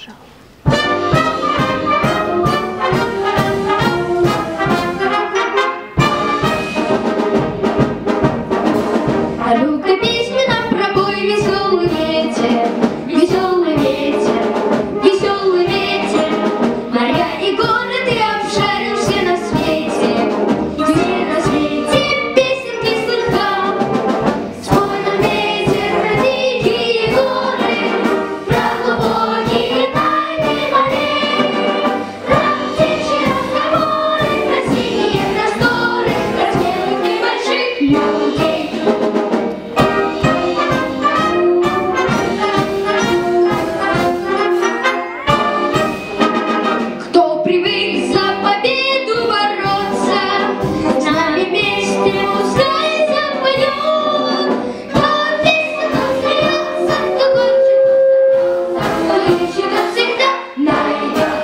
пожалуй. А ну-ка песню нам пропой, веселый ветер, веселый ветер, веселый ветер. Моря и горы ты обшарил все на свете, все на свете песенки слыхал. Спой нам, ветер, про дикие горы, про глубокие тайны морей, про птичьи разговоры, про синие просторы, про смелых небольших людей. Кто привык за победу бороться, с нами вместе пускай запоет. Кто весело смеется, кто хочет, кто ищет, он всегда найдет.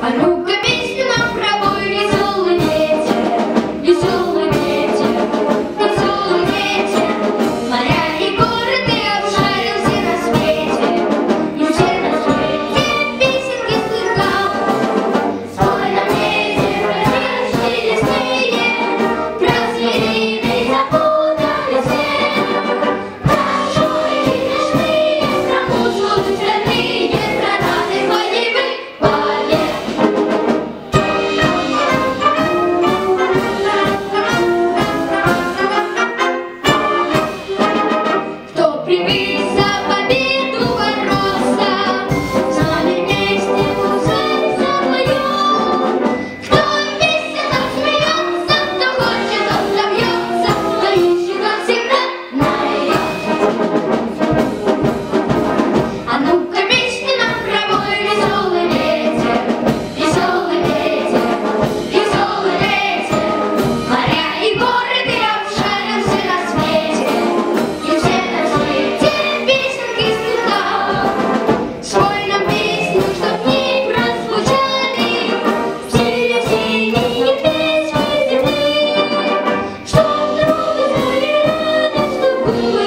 А ну-ка песню нам пропой, веселый ветер, веселый ветер, веселый ветер. Моря и горы ты обшарил все на свете, и все на свете песенки слыхал. Спой нам, ветер, про девочки лесные, про звериный запутанный свет, про шури ночные, про музыку стальные, про радость ходьбы побед. Кто привык за победу бороться, с нами вместе пускай запоет. Кто весело смеется, кто хочет, он добьется, кто ищет, он всегда найдет. А ну-ка песню нам пропой, веселый ветер, веселый ветер, веселый ветер. Моря и горы ты обшарил все на свете, и все на свете песенки слыхал. Спой нам песню, чтоб не прозвучали все весенние песни земли, чтоб вдруг стали рядом, чтоб было